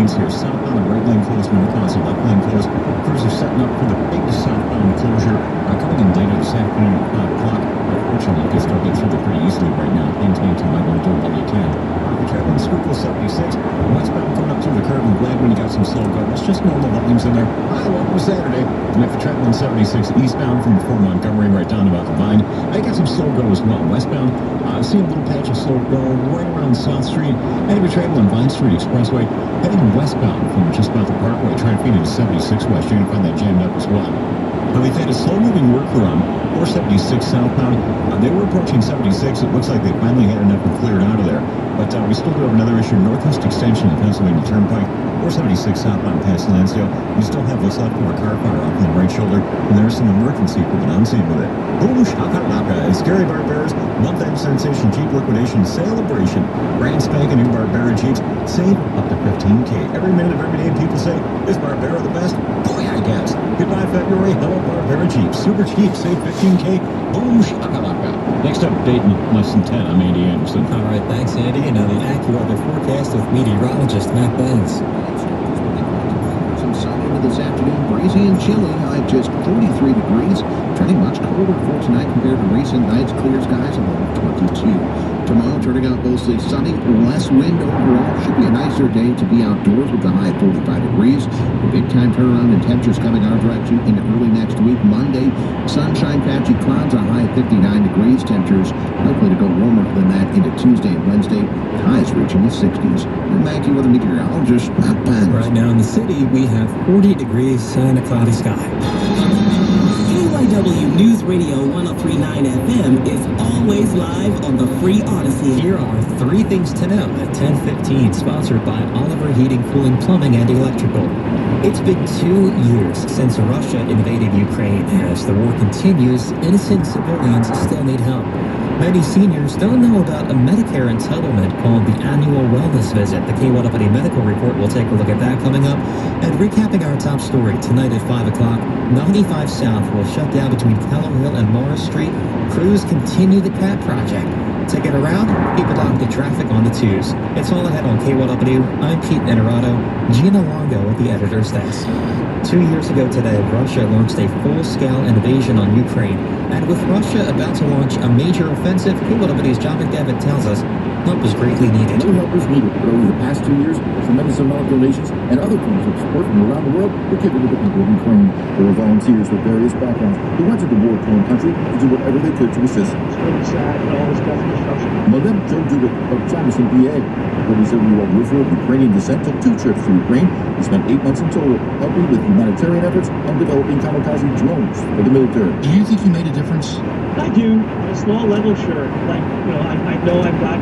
lanes here. Southbound, the right lane closed, northbound, the left lane closed. Crews are setting up for the big southbound closure. Coming in later this afternoon at 5 o'clock. Unfortunately, you can still get through there pretty easily right now. Maintain time, I won't do it, but you can. Traveling Schuylkill 76, westbound coming up through the curve in Gladwin, you got some slow go. It's just normal volumes in there. Welcome to Saturday. And if you're traveling 76 eastbound from Fort Montgomery right down about the Vine, I got some slow go as well. Westbound, seeing a little patch of slow go right around South Street. And if you're traveling Vine Street Expressway, heading westbound from just about the Parkway, trying to feed into 76 West, you're going to find that jammed up as well. Now, we've had a slow-moving worker on 476 southbound. They were approaching 76. It looks like they finally had enough and cleared out of there. But we still do have another issue. Northwest extension of Pennsylvania Turnpike, 476 southbound past Lansdale. You still have what's left of a car fire off on the right shoulder, and there's some emergency equipment on scene with it. Boom, shakalaka. It's Scary Barbera's month-end sensation Jeep liquidation celebration. Brand spanking new Barbera Jeeps save up to $15K. Every minute of every day, people say, is Barbera the best? Boy, I guess. Goodbye, February. Hello, Barbera Jeep. Super cheap. Save $15K. Boom, shakalaka. Next update in less than 10. I'm Andy Anderson. All right, thanks, Andy. And now the AccuWeather forecast with meteorologist Matt Benz. Some sun into this afternoon, breezy and chilly. High just 43 degrees. Turning much colder for tonight compared to recent nights. Clear skies, a low of 22. Tomorrow, turning out mostly sunny, less wind overall. Should be a nicer day to be outdoors with the high of 45 degrees. A big-time turnaround in temperatures coming our direction into early next week. Monday, sunshine, patchy clouds, a high of 59 degrees. Temperatures likely to go warmer than that into Tuesday and Wednesday. Highs reaching the 60s. I'm AccuWeather meteorologist Matt Benz. Right now in the city, we have 40 degrees and a cloudy sky. KYW News Radio 103.9 FM is always live on the free Odyssey. Here are 3 things to know at 10:15, sponsored by Oliver Heating, Cooling, Plumbing, and Electrical. It's been 2 years since Russia invaded Ukraine. As the war continues, innocent civilians still need help. Many seniors don't know about a Medicare entitlement called the annual wellness visit. The KYW Medical Report will take a look at that coming up. And recapping our top story tonight at 5 o'clock, 95 South will shut down between Callow Hill and Morris Street. Crews continue the CAT project. To get around, people block the traffic on the 2s. It's all ahead on KYW. I'm Pete Nenerato. Gina Longo at the editor's desk. 2 years ago today, Russia launched a full-scale invasion on Ukraine. And with Russia about to launch a major offensive, KYW's John McDevitt tells us help is greatly needed. No help is needed, but over the past 2 years, a tremendous amount of donations and other forms of support from around the world were given to the people of Ukraine. There were volunteers with various backgrounds who went to the war-torn country to do whatever they could to assist. It's really sad, all this death and destruction. Among them, Joe Dubick of Jamison, PA. The 47-year-old roofer of Ukrainian descent took 2 trips to Ukraine. He spent 8 months in total helping with humanitarian efforts and developing kamikaze drones for the military. Do you think you made a difference? I do, on a small level, sure. Like, you know, I know I've got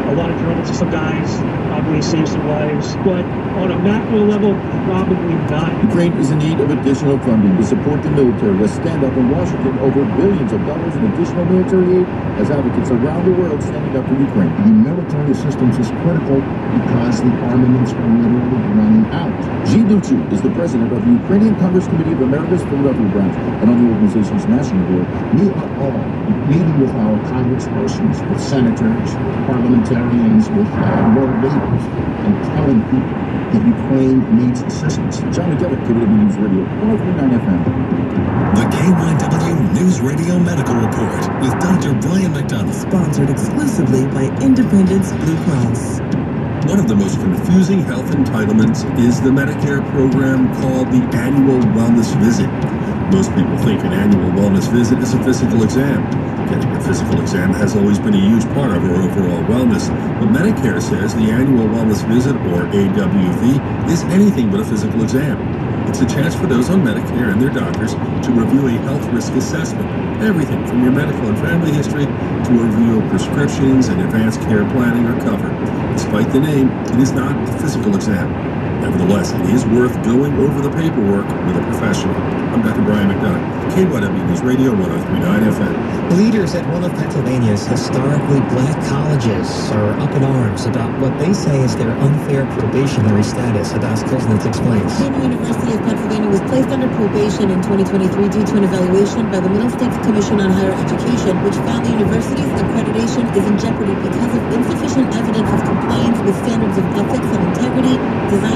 a lot of drones to some guys, probably saved some lives, but on a macro level, probably not. Ukraine is in need of additional funding to support the military. Let's stand up in Washington over billions of dollars in additional military aid as advocates around the world standing up for Ukraine. The military assistance is critical because the armaments are literally running out. Gene Luchu is the president of the Ukrainian Congress Committee of America's Philadelphia branch and on the organization's national board. We are all meeting with our congresspersons, with senators, parliamentarians, with world leaders, and telling people that Ukraine needs assistance. John McDevitt, KYW News Radio, 103.9 FM. The KYW News Radio Medical Report with Dr. Brian McDonald. Sponsored exclusively by Independence Blue Cross. One of the most confusing health entitlements is the Medicare program called the annual wellness visit. Most people think an annual wellness visit is a physical exam. Getting a physical exam has always been a huge part of our overall wellness, but Medicare says the annual wellness visit, or AWV, is anything but a physical exam. It's a chance for those on Medicare and their doctors to review a health risk assessment. Everything from your medical and family history to a review of prescriptions and advanced care planning are covered. Despite the name, it is not a physical exam. Nevertheless, it is worth going over the paperwork with a professional. I'm Dr. Brian McDonough, KYW News Radio 103.9 FM. Leaders at one of Pennsylvania's historically black colleges are up in arms about what they say is their unfair probationary status. Adas Kuznets explains. The University of Pennsylvania was placed under probation in 2023 due to an evaluation by the Middle States Commission on Higher Education, which found the university's accreditation is in jeopardy because of insufficient evidence of compliance with standards of ethics and integrity designed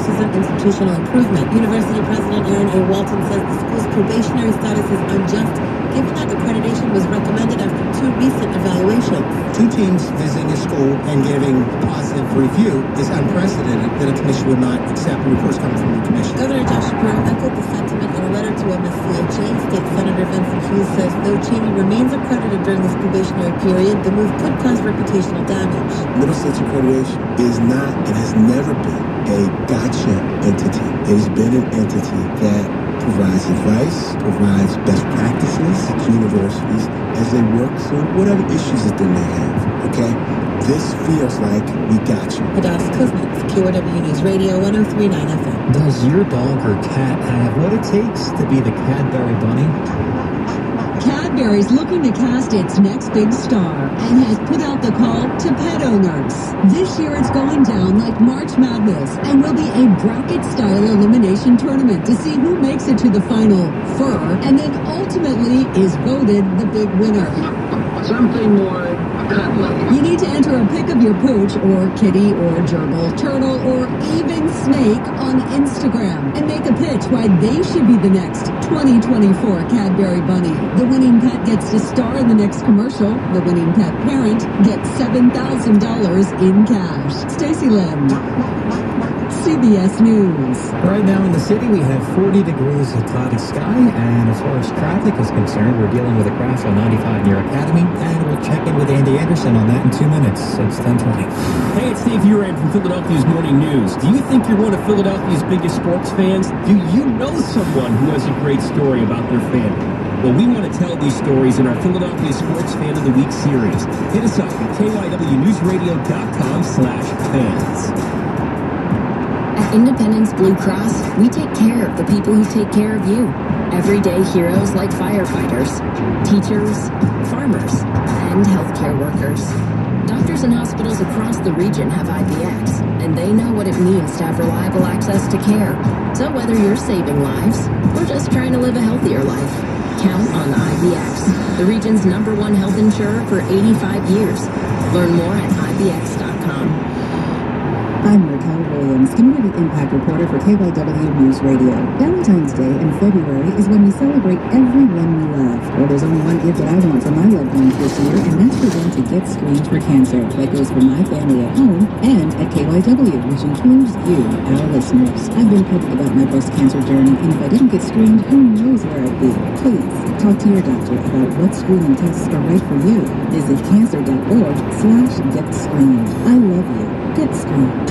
versus an institutional improvement. University President Aaron A. Walton says the school's probationary status is unjust, given that accreditation was recommended after 2 recent evaluations. 2 teams visiting a school and giving positive review is unprecedented that a commission would not accept reports coming from the commission. Governor Josh Shapiro echoed the sentiment in a letter to MSCHA. State Senator Vincent Hughes says though Cheney remains accredited during this probationary period, the move could cause reputational damage. Middle States accreditation is not and has never been a gotcha entity. It has been an entity that provides advice, provides best practices to universities as they work through whatever issues that they may have, okay? This feels like we got you. Hadas Kuznets, KYW News Radio, 103.9 FM. Does your dog or cat have what it takes to be the Cadbury Bunny? Cadbury's looking to cast its next big star and has put out the call to pet owners. This year it's going down like March Madness and will be a bracket-style elimination tournament to see who makes it to the final fur and then ultimately is voted the big winner. Something more cuddly. You need to enter a pic of your pooch or kitty or gerbil, turtle, or even snake on Instagram and make a pitch why they should be the next 2024 Cadbury Bunny. The winning pet gets to star in the next commercial. The winning pet parent gets $7,000 in cash. Stacey Lynn, CBS News. Right now in the city, we have 40 degrees of cloudy sky, and as far as traffic is concerned, we're dealing with a crash on 95 near Academy, and we'll check in with Andy Anderson on that in 2 minutes. It's 10:20. Hey, it's Dave Uran from Philadelphia's Morning News. Do you think you're one of Philadelphia's biggest sports fans? Do you know someone who has a great story about their family? Well, we want to tell these stories in our Philadelphia Sports Fan of the Week series. Hit us up at kywnewsradio.com/fans. At Independence Blue Cross, we take care of the people who take care of you. Everyday heroes like firefighters, teachers, farmers, and healthcare workers. Doctors and hospitals across the region have IVX, and they know what it means to have reliable access to care. So whether you're saving lives or just trying to live a healthier life, count on IVX, the region's #1 health insurer for 85 years. Learn more at IVX.com. I'm Raquel Williams, Community Impact Reporter for KYW News Radio. Valentine's Day in February is when we celebrate everyone we love. Well, there's only one gift that I want for my loved ones this year, and that's for them to get screened for cancer. That goes for my family at home and at KYW, which includes you, our listeners. I've been public about my breast cancer journey, and if I didn't get screened, who knows where I'd be. Please, talk to your doctor about what screening tests are right for you. Visit cancer.org/get screened. I love you. Get screened.